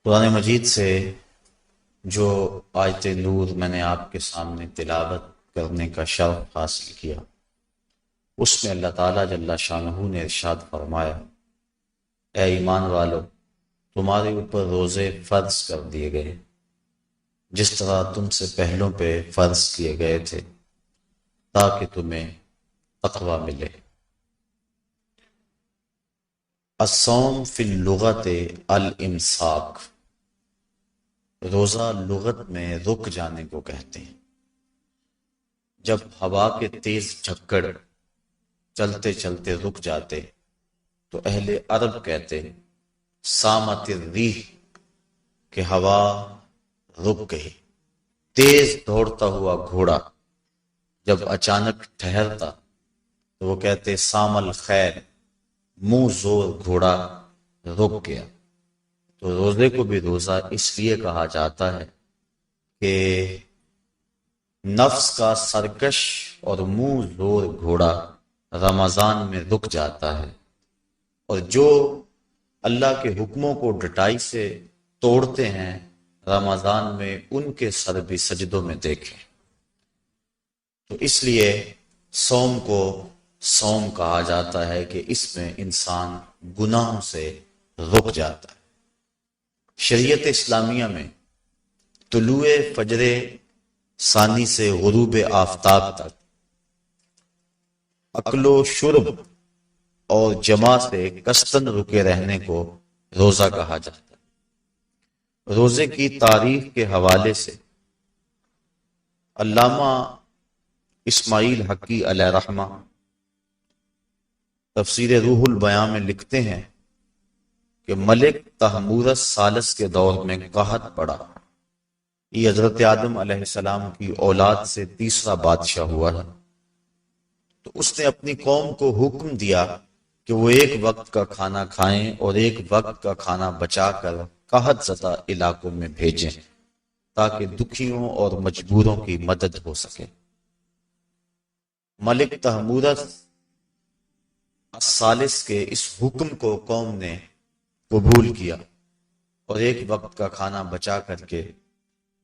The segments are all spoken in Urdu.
قرآن مجید سے جو آیت نور میں نے آپ کے سامنے تلاوت کرنے کا شرف حاصل کیا، اس میں اللہ تعالیٰ جل شانہ نے ارشاد فرمایا، اے ایمان والو، تمہارے اوپر روزے فرض کر دیے گئے جس طرح تم سے پہلوں پہ فرض کیے گئے تھے تاکہ تمہیں تقوی ملے۔ الصوم فی اللغت الامساک، روزہ لغت میں رک جانے کو کہتے ہیں۔ جب ہوا کے تیز جھکڑ چلتے چلتے رک جاتے تو اہل عرب کہتے سامت الریح، کہ ہوا رک گئی۔ تیز دوڑتا ہوا گھوڑا جب اچانک ٹھہرتا تو وہ کہتے سام الخیر، منہ زور گھوڑا رک گیا۔ تو روزے کو بھی روزہ اس لیے کہا جاتا ہے کہ نفس کا سرکش اور منہ زور گھوڑا رمضان میں رک جاتا ہے، اور جو اللہ کے حکموں کو ڈٹائی سے توڑتے ہیں رمضان میں ان کے سر بھی سجدوں میں دیکھیں۔ تو اس لیے صوم کو صوم کہا جاتا ہے کہ اس میں انسان گناہوں سے رک جاتا ہے۔ شریعت اسلامیہ میں طلوع فجر ثانی سے غروب آفتاب تک اکل و شرب اور جماع سے کستن رکے رہنے کو روزہ کہا جاتا ہے۔ روزے کی تاریخ کے حوالے سے علامہ اسماعیل حقی علیہ رحمہ تفسیر روح البیان میں لکھتے ہیں کہ ملک تحمورس ثالث کے دور میں قحط پڑا۔ یہ حضرت آدم علیہ السلام کی اولاد سے تیسرا بادشاہ ہوا ہے۔ تو اس نے اپنی قوم کو حکم دیا کہ وہ ایک وقت کا کھانا کھائیں اور ایک وقت کا کھانا بچا کر قحط زدہ علاقوں میں بھیجیں تاکہ دکھیوں اور مجبوروں کی مدد ہو سکے۔ ملک تحمورس الثالث کے اس حکم کو قوم نے قبول کیا اور ایک وقت کا کھانا بچا کر کے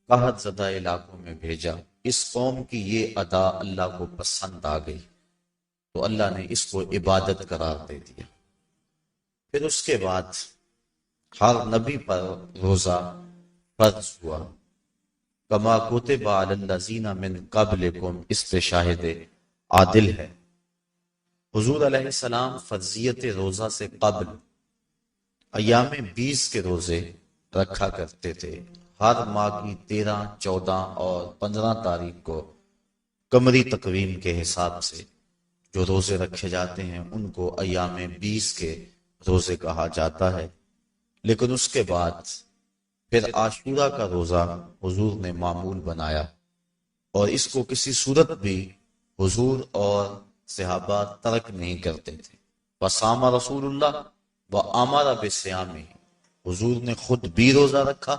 قحط زدہ علاقوں میں بھیجا۔ اس قوم کی یہ ادا اللہ کو پسند آ گئی تو اللہ نے اس کو عبادت قرار دے دیا۔ پھر اس کے بعد ہر نبی پر روزہ فرض ہوا۔ کما کتب علی الذین من قبلکم، اس پہ شاہد عادل ہے۔ حضور علیہ السلام فرضیت روزہ سے قبل ایام 20 کے روزے رکھا کرتے تھے۔ ہر ماہ کی 13، 14 اور 15 تاریخ کو قمری تقویم کے حساب سے جو روزے رکھے جاتے ہیں ان کو ایام 20 کے روزے کہا جاتا ہے۔ لیکن اس کے بعد پھر عاشورہ کا روزہ حضور نے معمول بنایا، اور اس کو کسی صورت بھی حضور اور صحابہ ترک نہیں کرتے تھے۔ وصام رسول اللہ وامر بصیامہ، حضور نے خود بھی روزہ رکھا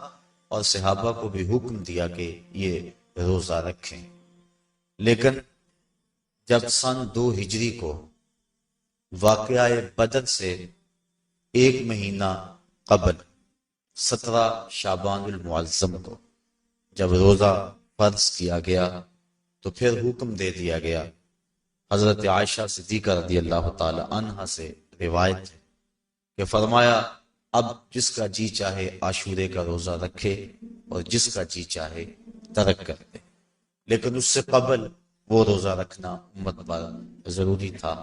اور صحابہ کو بھی حکم دیا کہ یہ روزہ رکھیں۔ لیکن جب سن 2 ہجری کو واقعہ بدر سے ایک مہینہ قبل 17 شعبان المعظم کو جب روزہ فرض کیا گیا تو پھر حکم دے دیا گیا۔ حضرت عائشہ صدیقہ رضی اللہ تعالی عنہا سے روایت ہے کہ فرمایا، اب جس کا جی چاہے عاشورے کا روزہ رکھے اور جس کا جی چاہے ترک کر دے، لیکن اس سے قبل وہ روزہ رکھنا امت پر ضروری تھا۔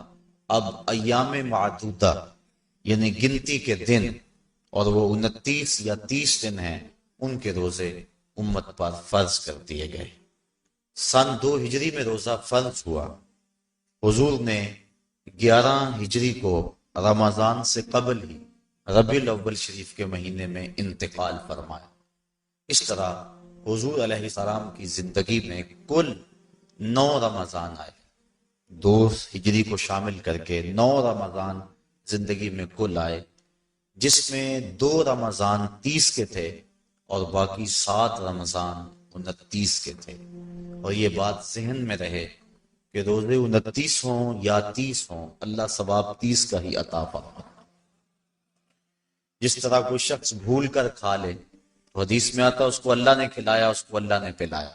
اب ایام معدودہ یعنی گنتی کے دن، اور وہ 29 یا 30 دن ہیں، ان کے روزے امت پر فرض کر دیے گئے۔ سن 2 ہجری میں روزہ فرض ہوا۔ حضور نے 11 ہجری کو رمضان سے قبل ہی ربیع الاول شریف کے مہینے میں انتقال فرمایا۔ اس طرح حضور علیہ السلام کی زندگی میں کل 9 رمضان آئے، 2 ہجری کو شامل کر کے 9 رمضان زندگی میں کل آئے، جس میں 2 رمضان 30 کے تھے اور باقی 7 رمضان 29 کے تھے۔ اور یہ بات ذہن میں رہے کہ روزے 29 ہوں یا 30 ہوں، اللہ ثواب 30 کا ہی عطا فرماتا۔ جس طرح کوئی شخص بھول کر کھا لے تو حدیث میں آتا اس کو اللہ نے کھلایا، اس کو اللہ نے پلایا،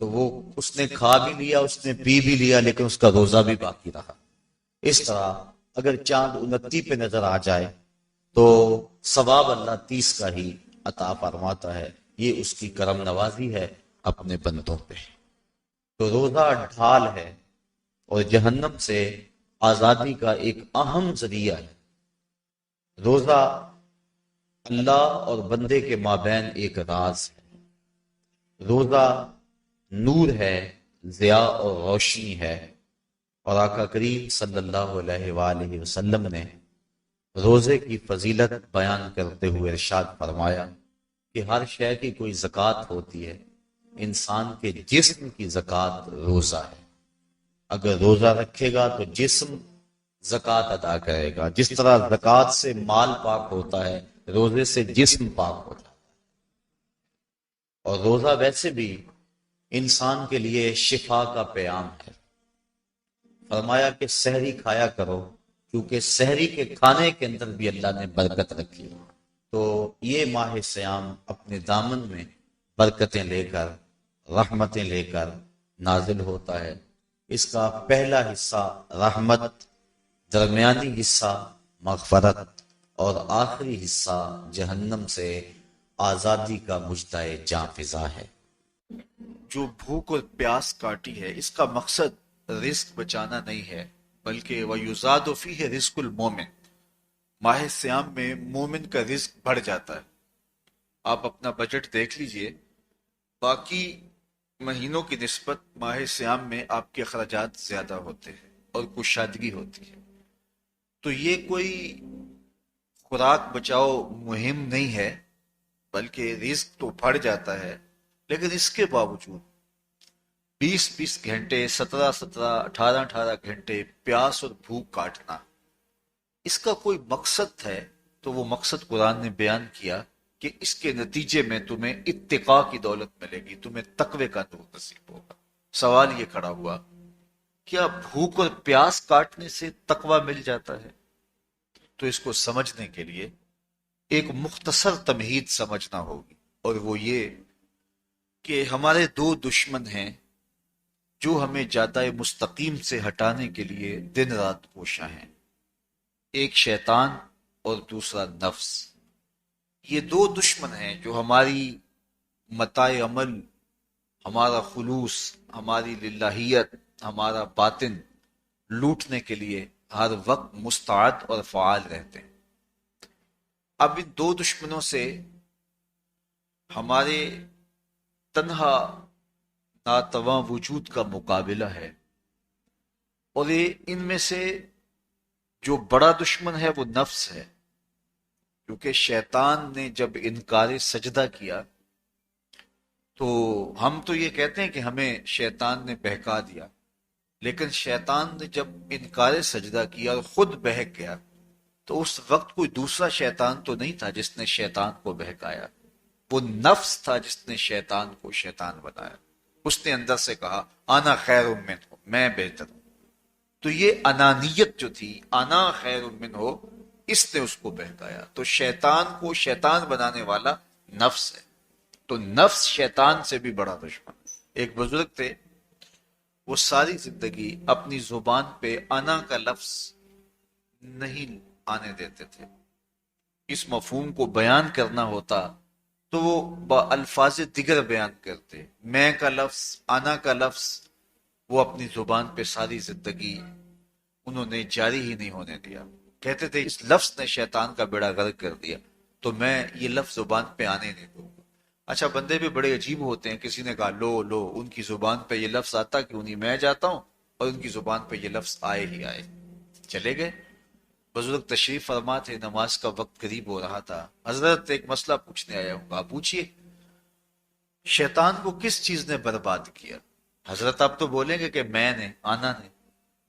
تو وہ اس نے کھا بھی لیا، اس نے پی بھی لیا، لیکن اس کا روزہ بھی باقی رہا۔ اس طرح اگر چاند 29 پہ نظر آ جائے تو ثواب اللہ 30 کا ہی عطا فرماتا ہے۔ یہ اس کی کرم نوازی ہے اپنے بندوں پہ۔ تو روزہ ڈھال ہے اور جہنم سے آزادی کا ایک اہم ذریعہ ہے۔ روزہ اللہ اور بندے کے مابین ایک راز ہے۔ روزہ نور ہے، ضیاء اور روشنی ہے، اور آقا کریم صلی اللہ علیہ وآلہ وسلم نے روزے کی فضیلت بیان کرتے ہوئے ارشاد فرمایا کہ ہر شے کی کوئی زکوٰۃ ہوتی ہے، انسان کے جسم کی زکوٰۃ روزہ ہے۔ اگر روزہ رکھے گا تو جسم زکوٰۃ ادا کرے گا، جس طرح زکوٰۃ سے مال پاک ہوتا ہے، روزے سے جسم پاک ہوتا ہے۔ اور روزہ ویسے بھی انسان کے لیے شفا کا پیام ہے۔ فرمایا کہ سحری کھایا کرو، کیونکہ سحری کے کھانے کے اندر بھی اللہ نے برکت رکھی۔ تو یہ ماہ صیام اپنے دامن میں برکتیں لے کر، رحمتیں لے کر نازل ہوتا ہے۔ اس کا پہلا حصہ رحمت، درمیانی حصہ مغفرت، اور آخری حصہ جہنم سے آزادی کا مجدہ جاں فضا ہے۔ جو بھوک اور پیاس کاٹی ہے، اس کا مقصد رزق بچانا نہیں ہے، بلکہ وَيُزَادُ فِيهِ رِزْقُ الْمُؤْمِنِ، ماہ صیام میں مومن کا رزق بڑھ جاتا ہے۔ آپ اپنا بجٹ دیکھ لیجئے، باقی مہینوں کی نسبت ماہ صیام میں آپ کے اخراجات زیادہ ہوتے ہیں اور کشادگی ہوتی ہے۔ تو یہ کوئی خوراک بچاؤ مہم نہیں ہے، بلکہ رزق تو بڑھ جاتا ہے، لیکن اس کے باوجود 20 گھنٹے، 18 گھنٹے پیاس اور بھوک کاٹنا، اس کا کوئی مقصد ہے تو وہ مقصد قرآن نے بیان کیا کہ اس کے نتیجے میں تمہیں اتقاء کی دولت ملے گی، تمہیں تقوی کا نور نصیب ہوگا۔ سوال یہ کھڑا ہوا، کیا بھوک اور پیاس کاٹنے سے تقوی مل جاتا ہے؟ تو اس کو سمجھنے کے لیے ایک مختصر تمہید سمجھنا ہوگی، اور وہ یہ کہ ہمارے دو دشمن ہیں جو ہمیں جادہ مستقیم سے ہٹانے کے لیے دن رات کوشاں ہیں، ایک شیطان اور دوسرا نفس۔ یہ دو دشمن ہیں جو ہماری متاع عمل، ہمارا خلوص، ہماری للہیت، ہمارا باطن لوٹنے کے لیے ہر وقت مستعد اور فعال رہتے ہیں۔ اب ان دو دشمنوں سے ہمارے تنہا ناتواں وجود کا مقابلہ ہے، اور یہ ان میں سے جو بڑا دشمن ہے وہ نفس ہے، کیونکہ شیطان نے جب انکار سجدہ کیا تو ہم تو یہ کہتے ہیں کہ ہمیں شیطان نے بہکا دیا، لیکن شیطان نے جب انکار سجدہ کیا اور خود بہک گیا تو اس وقت کوئی دوسرا شیطان تو نہیں تھا جس نے شیطان کو بہکایا، وہ نفس تھا جس نے شیطان کو شیطان بنایا۔ اس نے اندر سے کہا انا خیر منہ، میں بہتر ہوں۔ تو یہ انانیت جو تھی، انا خیر منہ، اس نے اس کو بہکایا۔ تو شیطان کو شیطان بنانے والا نفس ہے، تو نفس شیطان سے بھی بڑا دشمن۔ ایک بزرگ تھے، وہ ساری زندگی اپنی زبان پہ انا کا لفظ نہیں آنے دیتے تھے۔ اس مفہوم کو بیان کرنا ہوتا تو وہ با الفاظ دیگر بیان کرتے، میں کا لفظ، انا کا لفظ، وہ اپنی زبان پہ ساری زندگی انہوں نے جاری ہی نہیں ہونے دیا۔ کہتے تھے اس لفظ نے شیطان کا بیڑا غرق کر دیا، تو میں یہ لفظ زبان پہ آنے نہیں دوں گا۔ اچھا، بندے بھی بڑے عجیب ہوتے ہیں، کسی نے کہا لو ان کی زبان پہ یہ لفظ آتا کیوں نہیں، میں جاتا ہوں اور ان کی زبان پہ یہ لفظ آئے ہی آئے۔ چلے گئے۔ بزرگ تشریف فرما تھے، نماز کا وقت قریب ہو رہا تھا۔ حضرت ایک مسئلہ پوچھنے آیا ہوں، آپ پوچھئے، شیطان کو کس چیز نے برباد کیا؟ حضرت آپ تو بولیں گے کہ میں نے، آنا نے،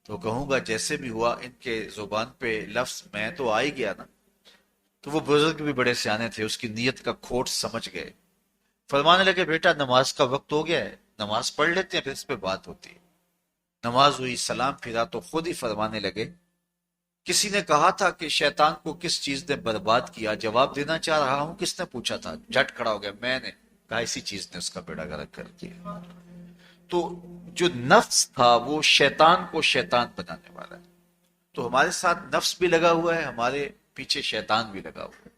تو کہوں گا جیسے بھی ہوا ان کے زبان پہ لفظ میں تو آ ہی گیا نا۔ تو وہ بزرگ بھی بڑے سیانے تھے، اس کی نیت کا کھوٹ سمجھ گئے۔ فرمانے لگے بیٹا نماز کا وقت ہو گیا ہے، نماز پڑھ لیتے ہیں پھر اس پہ بات ہوتی ہے۔ نماز ہوئی، سلام پھرا تو خود ہی فرمانے لگے کسی نے کہا تھا کہ شیطان کو کس چیز نے برباد کیا، جواب دینا چاہ رہا ہوں، کس نے پوچھا تھا؟ جھٹ کھڑا ہو گیا، میں نے کہا اسی چیز نے اس کا بیڑا غرق کر دیا۔ تو جو نفس تھا وہ شیطان کو شیطان بنانے والا ہے۔ تو ہمارے ساتھ نفس بھی لگا ہوا ہے، ہمارے پیچھے شیطان بھی لگا ہوا ہے۔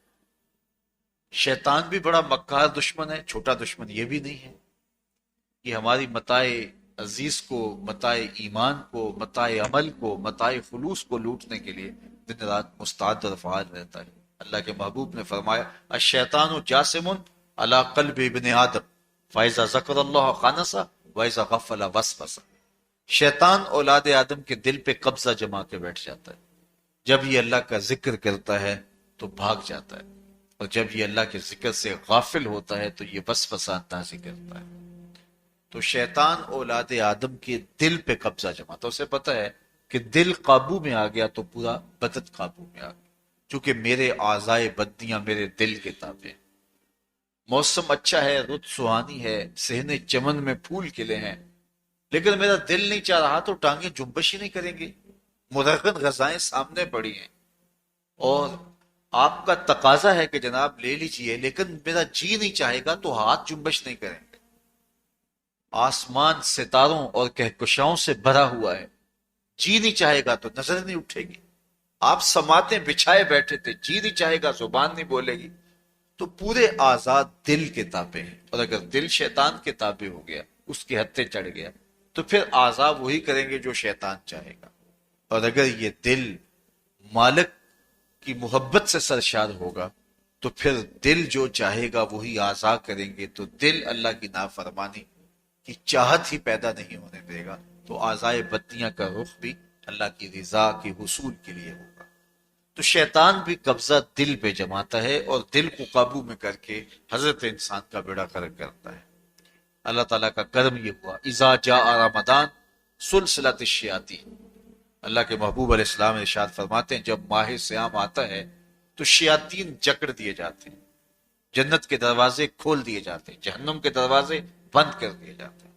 شیطان بھی بڑا مکار دشمن ہے، چھوٹا دشمن یہ بھی نہیں ہے۔ یہ ہماری متاع عزیز کو، متاع ایمان کو، متاع عمل کو، متاع خلوص کو لوٹنے کے لیے دن رات مستعد اور فعال رہتا ہے۔ اللہ کے محبوب نے فرمایا الشیطان جاسم علی قلب ابن آدم فاذا ذکر اللہ خانسہ واذا غفل وسوسہ۔ شیطان اولاد آدم کے دل پہ قبضہ جما کے بیٹھ جاتا ہے، جب یہ اللہ کا ذکر کرتا ہے تو بھاگ جاتا ہے، اور جب یہ اللہ کے ذکر سے غافل ہوتا ہے تو یہ وسوسہ اندازی کرتا ہے۔ تو شیطان اولاد آدم کے دل پہ قبضہ جماتا ہے، اسے پتہ ہے کہ دل قابو میں آ گیا تو پورا بدن قابو میں آ گیا، چونکہ میرے اعضائے بدنیاں میرے دل کے تابع ہیں۔ موسم اچھا ہے، رت سہانی ہے، صحن چمن میں پھول کھلے ہیں، لیکن میرا دل نہیں چاہ رہا تو ٹانگیں جنبش ہی نہیں کریں گی۔ مرغن غذائیں سامنے پڑی ہیں اور آپ کا تقاضا ہے کہ جناب لے لیجئے، لیکن میرا جی نہیں چاہے گا تو ہاتھ جنبش نہیں کریں گے۔ آسمان ستاروں اور کہکشاؤں سے بھرا ہوا ہے، جی نہیں چاہے گا تو نظر نہیں اٹھے گی۔ آپ سماعتیں بچھائے بیٹھے تھے، جی نہیں چاہے گا زبان نہیں بولے گی۔ تو پورے آزاد دل کے تابع ہیں، اور اگر دل شیطان کے تابع ہو گیا، اس کے ہتھے چڑھ گیا، تو پھر اعضاء وہی کریں گے جو شیطان چاہے گا۔ اور اگر یہ دل مالک کی محبت سے سرشار ہوگا تو پھر دل جو چاہے گا وہی اعضاء کریں گے، تو دل اللہ کی نافرمانی کی چاہت ہی پیدا نہیں ہونے دے گا، تو اعضائے بدنیاں کا رخ بھی اللہ کی رضا کے حصول کے لیے ہوگا۔ تو شیطان بھی قبضہ دل پہ جماتا ہے اور دل کو قابو میں کر کے حضرت انسان کا بیڑا غرق کرتا ہے۔ اللہ تعالیٰ کا کرم یہ ہوا اذا جاء رمضان سلسلۃ الشیاطین، اللہ کے محبوب علیہ السلام ارشاد فرماتے ہیں جب ماہ سیام آتا ہے تو شیاطین جکڑ دیے جاتے ہیں، جنت کے دروازے کھول دیے جاتے ہیں، جہنم کے دروازے بند کر دیے جاتے ہیں۔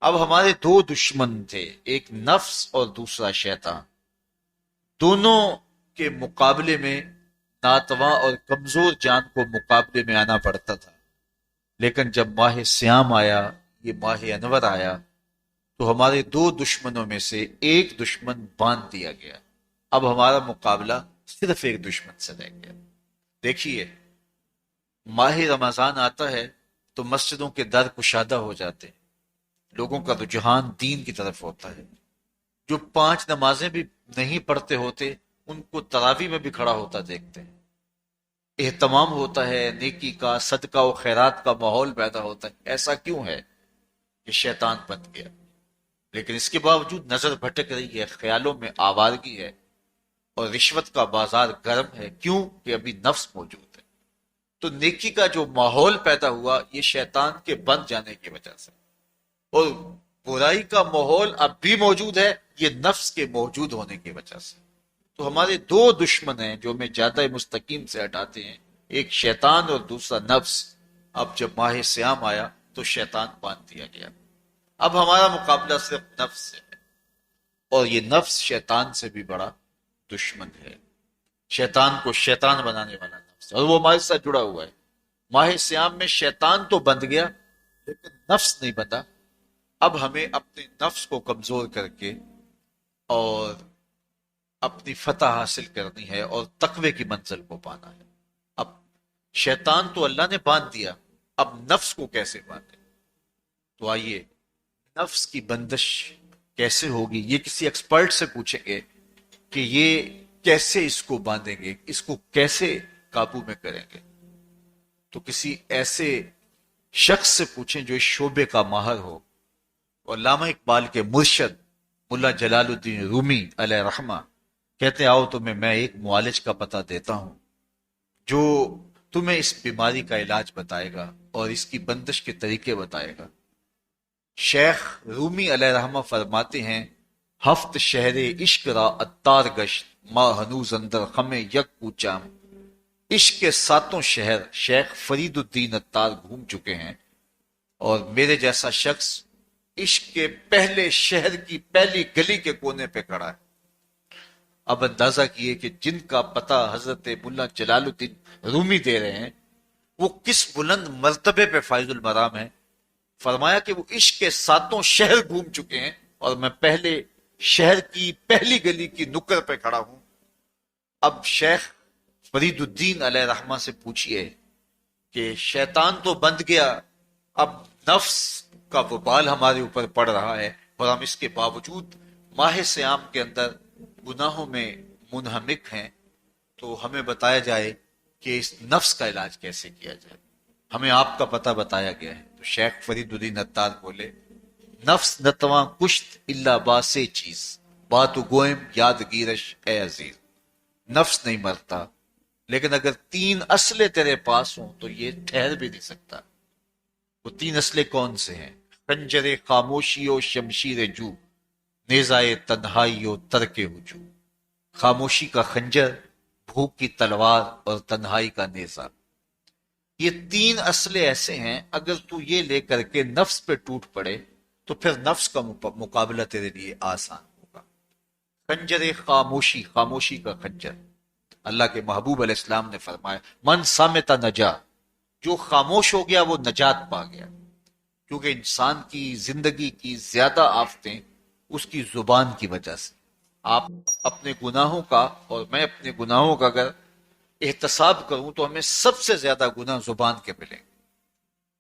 اب ہمارے دو دشمن تھے، ایک نفس اور دوسرا شیطان، دونوں کے مقابلے میں ناتواں اور کمزور جان کو مقابلے میں آنا پڑتا تھا، لیکن جب ماہ سیام آیا، یہ ماہ انور آیا، تو ہمارے دو دشمنوں میں سے ایک دشمن باندھ دیا گیا۔ اب ہمارا مقابلہ صرف ایک دشمن سے رہ گیا۔ دیکھیے ماہ رمضان آتا ہے تو مسجدوں کے در کشادہ ہو جاتے ہیں، لوگوں کا رجحان دین کی طرف ہوتا ہے۔ جو 5 نمازیں بھی نہیں پڑھتے ہوتے ان کو تراویح میں بھی کھڑا ہوتا دیکھتے ہیں، اہتمام ہوتا ہے، نیکی کا، صدقہ و خیرات کا ماحول پیدا ہوتا ہے۔ ایسا کیوں ہے؟ کہ شیطان بن گیا، لیکن اس کے باوجود نظر بھٹک رہی ہے، خیالوں میں آوارگی ہے، اور رشوت کا بازار گرم ہے۔ کیوں؟ کہ ابھی نفس موجود ہے۔ تو نیکی کا جو ماحول پیدا ہوا یہ شیطان کے بن جانے کی وجہ سے، اور برائی کا ماحول اب بھی موجود ہے یہ نفس کے موجود ہونے کی وجہ سے۔ تو ہمارے دو دشمن ہیں جو ہمیں زیادہ مستقیم سے ہٹاتے ہیں، ایک شیطان اور دوسرا نفس۔ اب جب ماہ سیام آیا تو شیطان باندھ دیا گیا، اب ہمارا مقابلہ صرف نفس سے ہے، اور یہ نفس شیطان سے بھی بڑا دشمن ہے۔ شیطان کو شیطان بنانے والا نفس ہے، اور وہ ہمارے ساتھ جڑا ہوا ہے۔ ماہ سیام میں شیطان تو بند گیا لیکن نفس نہیں بندھا۔ اب ہمیں اپنے نفس کو کمزور کر کے اور اپنی فتح حاصل کرنی ہے اور تقوی کی منزل کو پانا ہے۔ اب شیطان تو اللہ نے باندھ دیا، اب نفس کو کیسے باندھے؟ تو آئیے نفس کی بندش کیسے ہوگی یہ کسی ایکسپرٹ سے پوچھیں گے کہ یہ کیسے اس کو باندھیں گے، اس کو کیسے قابو میں کریں گے۔ تو کسی ایسے شخص سے پوچھیں جو اس شعبے کا ماہر ہو۔ علامہ اقبال کے مرشد ملا جلال الدین رومی علیہ رحمہ کہتے آؤ تمہیں میں ایک معالج کا پتہ دیتا ہوں جو تمہیں اس بیماری کا علاج بتائے گا اور اس کی بندش کے طریقے بتائے گا۔ شیخ رومی علیہ رحمہ فرماتے ہیں ہفت شہر عشق را اتار گشت ما ہنوز اندر خم یک پوچام۔ عشق کے 7 شہر شیخ فرید الدین اتار گھوم چکے ہیں، اور میرے جیسا شخص عشق کے پہلے شہر کی پہلی گلی کے کونے پہ کھڑا ہے۔ اب اندازہ کیے کہ جن کا پتہ حضرت ملا جلال الدین رومی دے رہے ہیں وہ کس بلند مرتبے پہ فائز المرام ہے. فرمایا کہ وہ عشق کے 7 شہر گھوم چکے ہیں اور میں پہلے شہر کی پہلی گلی کی نکر پہ کھڑا ہوں. اب شیخ فرید الدین علیہ رحمہ سے پوچھئے کہ شیطان تو بند گیا، اب نفس کا وبال ہمارے اوپر پڑ رہا ہے اور ہم اس کے باوجود ماہ صیام کے اندر گناہوں میں منہمک ہیں، تو ہمیں بتایا جائے کہ اس نفس کا علاج کیسے کیا جائے. ہمیں آپ کا پتہ بتایا گیا ہے. تو شیخ فرید الدین عطار بولے نفس نتواں کشت اللہ باسے چیز بات گوئم یادگیرش اے عزیز. نفس نہیں مرتا، لیکن اگر 3 اسلحے تیرے پاس ہوں تو یہ ٹھہر بھی نہیں سکتا. وہ 3 اسلحے کون سے ہیں؟ خنجر خاموشی و شمشیر جو، نیزائے تنہائی و ترک ہجو. خاموشی کا خنجر، بھوک کی تلوار اور تنہائی کا نیزہ. یہ 3 اسلحے ایسے ہیں اگر تو یہ لے کر کے نفس پہ ٹوٹ پڑے تو پھر نفس کا مقابلہ تیرے لیے آسان ہوگا. خنجر خاموشی، خاموشی کا خنجر. اللہ کے محبوب علیہ السلام نے فرمایا من صامت نجا، جو خاموش ہو گیا وہ نجات پا گیا. کیونکہ انسان کی زندگی کی زیادہ آفتیں اس کی زبان کی وجہ سے. آپ اپنے گناہوں کا اور میں اپنے گناہوں کا اگر احتساب کروں تو ہمیں سب سے زیادہ گناہ زبان کے ملیں.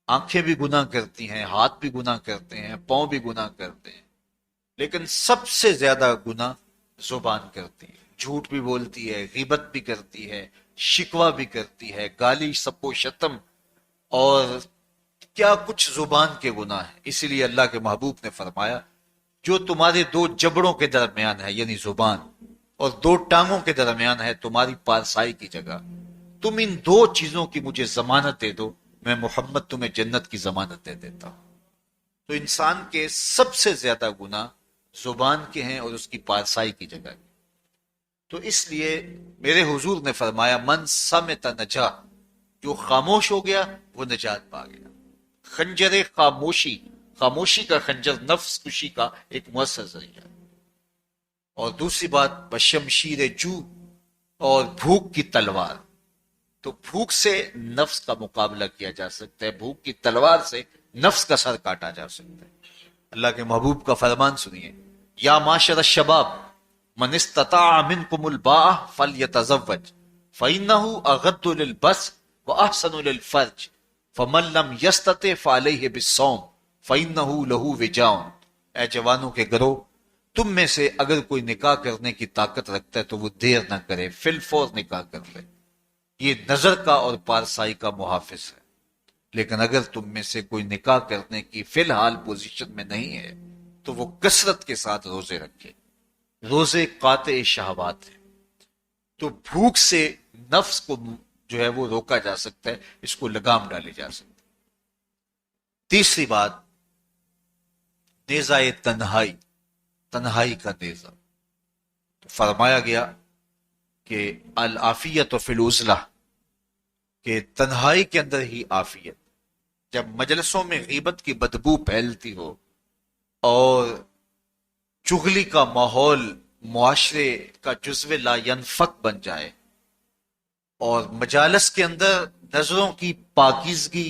آنکھیں بھی گناہ کرتی ہیں، ہاتھ بھی گناہ کرتے ہیں، پاؤں بھی گناہ کرتے ہیں، لیکن سب سے زیادہ گناہ زبان کرتی ہے. جھوٹ بھی بولتی ہے، غیبت بھی کرتی ہے، شکوہ بھی کرتی ہے، گالی سب و شتم اور کیا کچھ زبان کے گناہ ہیں. اسی لیے اللہ کے محبوب نے فرمایا جو تمہارے 2 جبڑوں کے درمیان ہے یعنی زبان اور 2 ٹانگوں کے درمیان ہے تمہاری پارسائی کی جگہ، تم ان 2 چیزوں کی مجھے ضمانت دے دو، میں محمد تمہیں جنت کی ضمانت دے دیتا ہوں. تو انسان کے سب سے زیادہ گناہ زبان کے ہیں اور اس کی پارسائی کی جگہ. تو اس لیے میرے حضور نے فرمایا من صمت نجا، جو خاموش ہو گیا وہ نجات پا گیا. خنجر خاموشی، خاموشی کا خنجر نفس کشی کا ایک مؤثر ذریعہ. اور دوسری بات بشمشیر جو، اور بھوک کی تلوار. تو بھوک سے نفس کا مقابلہ کیا جا سکتا ہے، بھوک کی تلوار سے نفس کا سر کاٹا جا سکتا ہے. اللہ کے محبوب کا فرمان سنیے یا معاشر الشباب من استطاع منکم الباء فلیتزوج فإنه اغض للبصر واحسن للفرج فمن لم یستطع فعلیہ بالصوم فإنه له وجاء. اے جوانوں کے گروہ، تم میں سے اگر کوئی نکاح کرنے کی طاقت رکھتا ہے تو وہ دیر نہ کرے، فی الفور نکاح کر لے. یہ نظر کا اور پارسائی کا محافظ ہے. لیکن اگر تم میں سے کوئی نکاح کرنے کی فی الحال پوزیشن میں نہیں ہے تو وہ کثرت کے ساتھ روزے رکھے. روزے قاطع شہوات ہیں. تو بھوک سے نفس کو جو ہے وہ روکا جا سکتا ہے، اس کو لگام ڈالی جا سکتی ہے. تیسری بات نیزہ تنہائی، تنہائی کا نیزہ. تو فرمایا گیا کہ العافیت فی العزلہ، کہ تنہائی کے اندر ہی عافیت. جب مجلسوں میں غیبت کی بدبو پھیلتی ہو اور چغلی کا ماحول معاشرے کا جزو لا ینفک بن جائے اور مجالس کے اندر نظروں کی پاکیزگی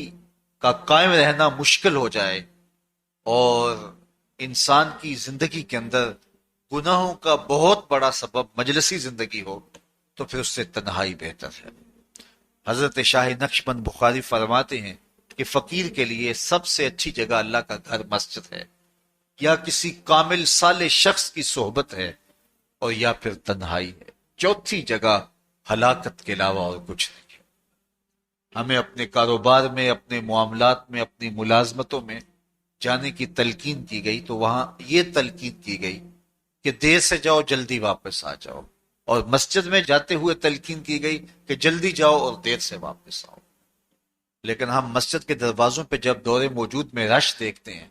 کا قائم رہنا مشکل ہو جائے اور انسان کی زندگی کے اندر گناہوں کا بہت بڑا سبب مجلسی زندگی ہو تو پھر اس سے تنہائی بہتر ہے. حضرت شاہ نقشبند بخاری فرماتے ہیں کہ فقیر کے لیے سب سے اچھی جگہ اللہ کا گھر مسجد ہے، یا کسی کامل صالح شخص کی صحبت ہے، اور یا پھر تنہائی ہے. چوتھی جگہ ہلاکت کے علاوہ اور کچھ نہیں ہے. ہمیں اپنے کاروبار میں، اپنے معاملات میں، اپنی ملازمتوں میں جانے کی تلقین کی گئی تو وہاں یہ تلقین کی گئی کہ دیر سے جاؤ جلدی واپس آ جاؤ، اور مسجد میں جاتے ہوئے تلقین کی گئی کہ جلدی جاؤ اور دیر سے واپس آؤ. لیکن ہم مسجد کے دروازوں پہ جب دور موجود میں رش دیکھتے ہیں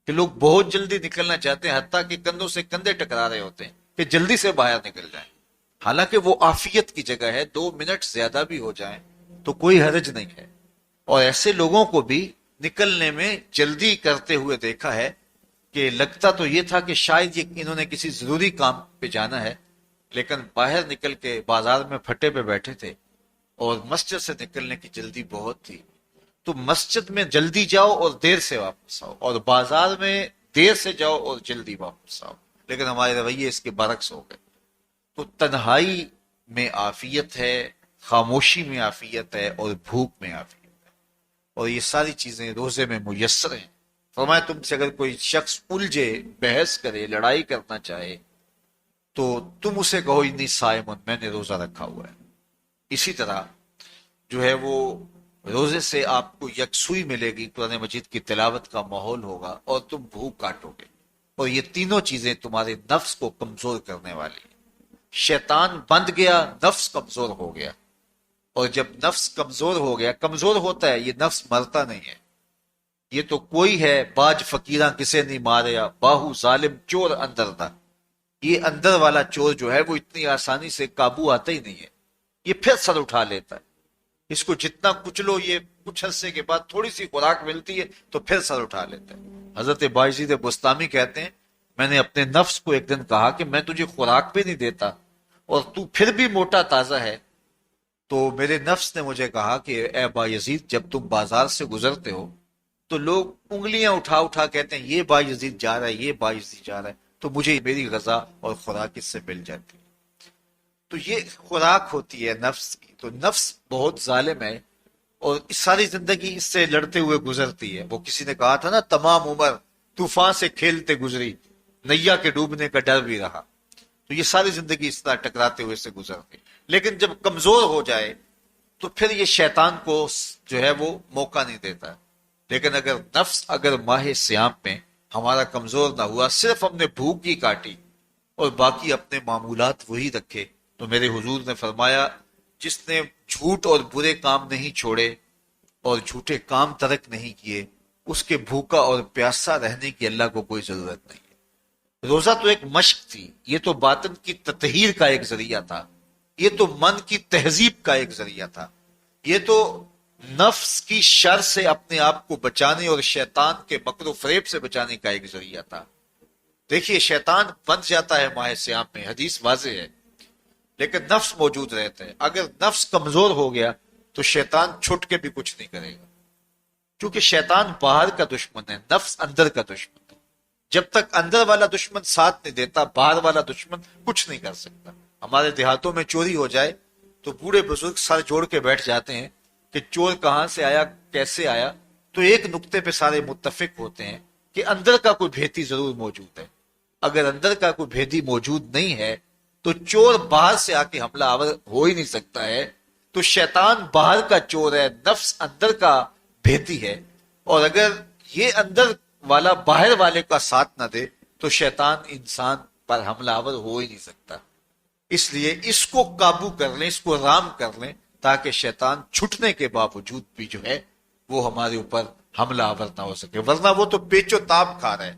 کہ لوگ بہت جلدی نکلنا چاہتے ہیں، حتیٰ کہ کندھوں سے کندھے ٹکرا رہے ہوتے ہیں کہ جلدی سے باہر نکل جائیں. حالانکہ وہ عافیت کی جگہ ہے، 2 منٹ زیادہ بھی ہو جائیں تو کوئی حرج نہیں ہے. اور ایسے لوگوں کو بھی نکلنے میں جلدی کرتے ہوئے دیکھا ہے کہ لگتا تو یہ تھا کہ شاید انہوں نے کسی ضروری کام پہ جانا ہے، لیکن باہر نکل کے بازار میں پھٹے پہ بیٹھے تھے اور مسجد سے نکلنے کی جلدی بہت تھی. تو مسجد میں جلدی جاؤ اور دیر سے واپس آؤ، اور بازار میں دیر سے جاؤ اور جلدی واپس آؤ. لیکن ہمارے رویے اس کے برعکس ہو گئے. تو تنہائی میں عافیت ہے، خاموشی میں عافیت ہے، اور بھوک میں عافیت ہے، اور یہ ساری چیزیں روزے میں میسر ہیں. فرمایا تم سے اگر کوئی شخص الجھے، بحث کرے، لڑائی کرنا چاہے تو تم اسے کہو انی صائم، میں نے روزہ رکھا ہوا ہے. اسی طرح جو ہے وہ روزے سے آپ کو یکسوئی ملے گی، قرآن مجید کی تلاوت کا ماحول ہوگا، اور تم بھوک کاٹو گے. اور یہ تینوں چیزیں تمہارے نفس کو کمزور کرنے والی ہیں. شیطان بند گیا، نفس کمزور ہو گیا. اور جب نفس کمزور ہو گیا، کمزور ہوتا ہے، یہ نفس مرتا نہیں ہے. یہ تو کوئی ہے باج فقیراں کسے نہیں ماریا، باہو ظالم چور اندر تھا. یہ اندر والا چور جو ہے وہ اتنی آسانی سے قابو آتا ہی نہیں ہے. یہ پھر سر اٹھا لیتا ہے. اس کو جتنا کچلو، یہ کچھ عرصے کے بعد تھوڑی سی خوراک ملتی ہے تو پھر سر اٹھا لیتا ہے. حضرت باجید بستامی کہتے ہیں میں نے اپنے نفس کو ایک دن کہا کہ میں تجھے خوراک بھی نہیں دیتا اور تو پھر بھی موٹا تازہ ہے. تو میرے نفس نے مجھے کہا کہ اے بایزید، جب تم بازار سے گزرتے ہو تو لوگ انگلیاں اٹھا اٹھا کہتے ہیں یہ بایزید جا رہا ہے، یہ بایزید جا رہا ہے، تو مجھے میری غذا اور خوراک اس سے مل جاتی ہے. تو یہ خوراک ہوتی ہے نفس کی. تو نفس بہت ظالم ہے اور ساری زندگی اس سے لڑتے ہوئے گزرتی ہے. وہ کسی نے کہا تھا نا، تمام عمر طوفان سے کھیلتے گزری، نیا کے ڈوبنے کا ڈر بھی رہا. تو یہ ساری زندگی اس طرح ٹکراتے ہوئے سے گزرتی. لیکن جب کمزور ہو جائے تو پھر یہ شیطان کو جو ہے وہ موقع نہیں دیتا. لیکن اگر نفس اگر ماہ سیام میں ہمارا کمزور نہ ہوا، صرف ہم نے بھوک ہی کاٹی اور باقی اپنے معمولات وہی رکھے، تو میرے حضور نے فرمایا جس نے جھوٹ اور برے کام نہیں چھوڑے اور جھوٹے کام ترک نہیں کیے، اس کے بھوکا اور پیاسا رہنے کی اللہ کو کوئی ضرورت نہیں ہے. روزہ تو ایک مشق تھی، یہ تو باطن کی تطہیر کا ایک ذریعہ تھا، یہ تو من کی تہذیب کا ایک ذریعہ تھا، یہ تو نفس کی شر سے اپنے آپ کو بچانے اور شیطان کے مکر و فریب سے بچانے کا ایک ذریعہ تھا. دیکھیے شیطان بن جاتا ہے ماہ سیام میں، حدیث واضح ہے، لیکن نفس موجود رہتا ہے. اگر نفس کمزور ہو گیا تو شیطان چھٹ کے بھی کچھ نہیں کرے گا، کیونکہ شیطان باہر کا دشمن ہے، نفس اندر کا دشمن ہے. جب تک اندر والا دشمن ساتھ نہیں دیتا، باہر والا دشمن کچھ نہیں کر سکتا. ہمارے دیہاتوں میں چوری ہو جائے تو بوڑھے بزرگ سر جوڑ کے بیٹھ جاتے ہیں کہ چور کہاں سے آیا، کیسے آیا. تو ایک نقطے پہ سارے متفق ہوتے ہیں کہ اندر کا کوئی بھیتی ضرور موجود ہے. اگر اندر کا کوئی بھیتی موجود نہیں ہے تو چور باہر سے آ کے حملہ آور ہو ہی نہیں سکتا ہے. تو شیطان باہر کا چور ہے، نفس اندر کا بھیتی ہے، اور اگر یہ اندر والا باہر والے کا ساتھ نہ دے تو شیطان انسان پر حملہ آور ہو ہی نہیں سکتا. اس لیے اس کو قابو کر لیں، اس کو رام کر لیں، تاکہ شیطان چھٹنے کے باوجود بھی جو ہے وہ ہمارے اوپر حملہ آور نہ ہو سکے. ورنہ وہ تو پیچ و تاب کھا رہا ہے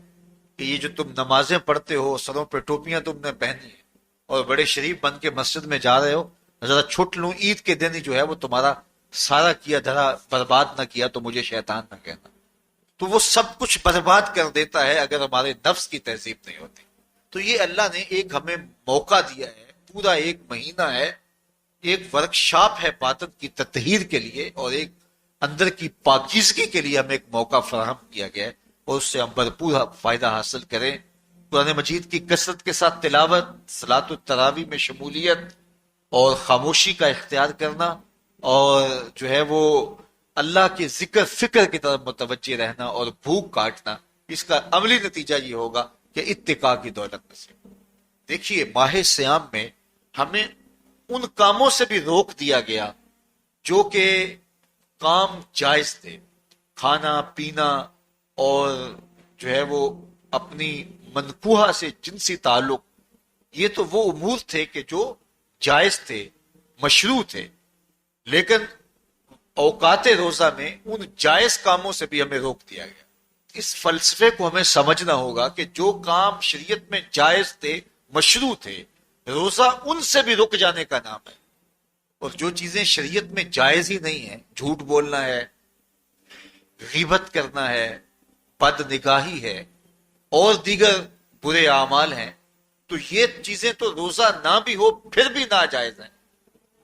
کہ یہ جو تم نمازیں پڑھتے ہو، سروں پہ ٹوپیاں تم نے پہنی ہیں اور بڑے شریف بن کے مسجد میں جا رہے ہو، ذرا چھٹ لوں عید کے دن ہی جو ہے وہ تمہارا سارا کیا دھرا برباد نہ کیا تو مجھے شیطان نہ کہنا. تو وہ سب کچھ برباد کر دیتا ہے اگر ہمارے نفس کی تہذیب نہیں ہوتی. تو یہ اللہ نے ایک ہمیں موقع دیا ہے، پورا ایک مہینہ ہے، ایک ورکشاپ ہے باطن کی تطہیر کے لیے، اور ایک اندر کی پاکیزگی کے لیے ہمیں ایک موقع فراہم کیا گیا ہے، اور اس سے ہم بھرپور فائدہ حاصل کریں. قرآن مجید کی کثرت کے ساتھ تلاوت، صلاۃ التراویح میں شمولیت، اور خاموشی کا اختیار کرنا، اور جو ہے وہ اللہ کے ذکر فکر کی طرف متوجہ رہنا اور بھوک کاٹنا. اس کا عملی نتیجہ یہ ہوگا کہ اتقاء کی دولت نصیب. دیکھیے ماہ سیام میں ہمیں ان کاموں سے بھی روک دیا گیا جو کہ کام جائز تھے، کھانا پینا اور جو ہے وہ اپنی منکوحہ سے جنسی تعلق. یہ تو وہ امور تھے کہ جو جائز تھے، مشروع تھے، لیکن اوقات روزہ میں ان جائز کاموں سے بھی ہمیں روک دیا گیا. اس فلسفے کو ہمیں سمجھنا ہوگا کہ جو کام شریعت میں جائز تھے، مشروع تھے، روزہ ان سے بھی رک جانے کا نام ہے. اور جو چیزیں شریعت میں جائز ہی نہیں ہیں، جھوٹ بولنا ہے، غیبت کرنا ہے، بد نگاہی ہے، اور دیگر برے اعمال ہیں، تو یہ چیزیں تو روزہ نہ بھی ہو پھر بھی ناجائز ہیں.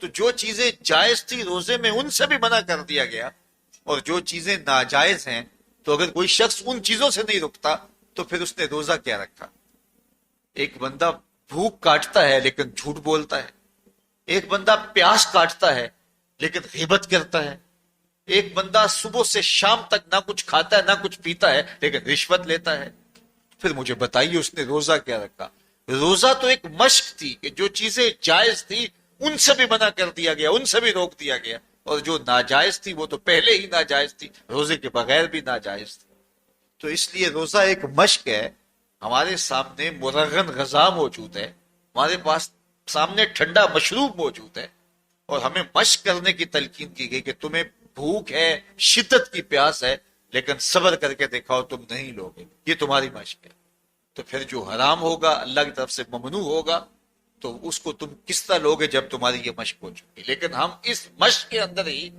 تو جو چیزیں جائز تھی روزے میں ان سے بھی منع کر دیا گیا، اور جو چیزیں ناجائز ہیں تو اگر کوئی شخص ان چیزوں سے نہیں رکتا تو پھر اس نے روزہ کیا رکھا. ایک بندہ بھوک کاٹتا ہے لیکن جھوٹ بولتا ہے، ایک بندہ پیاس کاٹتا ہے لیکن غیبت کرتا ہے، ایک بندہ صبح سے شام تک نہ کچھ کھاتا ہے نہ کچھ پیتا ہے لیکن رشوت لیتا ہے. پھر مجھے بتائیے اس نے روزہ کیا رکھا؟ روزہ تو ایک مشق تھی کہ جو چیزیں جائز تھی ان سے بھی منع کر دیا گیا، ان سے بھی روک دیا گیا، اور جو ناجائز تھی وہ تو پہلے ہی ناجائز تھی، روزے کے بغیر بھی ناجائز تھی. تو اس لیے روزہ ایک مشق ہے. ہمارے سامنے مرغن غذا موجود ہے، ہمارے پاس سامنے ٹھنڈا مشروب موجود ہے، اور ہمیں مشق کرنے کی تلقین کی گئی کہ تمہیں بھوک ہے، شدت کی پیاس ہے، لیکن صبر کر کے دکھاؤ تم نہیں لوگے، یہ تمہاری مشق ہے. تو پھر جو حرام ہوگا اللہ کی طرف سے ممنوع ہوگا تو اس کو تم کس طرح لوگے جب تمہاری یہ مشق ہو چکی. لیکن ہم اس مشق کے اندر ہی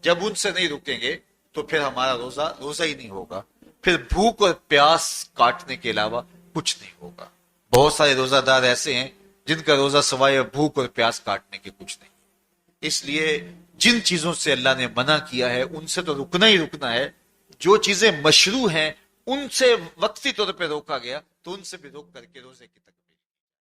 جب ان سے نہیں رکیں گے تو پھر ہمارا روزہ ہی نہیں ہوگا. پھر بھوک اور پیاس کاٹنے کے علاوہ کچھ نہیں ہوگا. بہت سارے روزہ دار ایسے ہیں جن کا روزہ سوائے بھوک اور پیاس کاٹنے کے کچھ نہیں. اس لیے جن چیزوں سے اللہ نے منع کیا ہے ان سے تو رکنا ہی رکنا ہے. جو چیزیں مشروع ہیں ان سے وقتی طور پہ روکا گیا تو ان سے بھی روک کر کے روزے کی تکمیل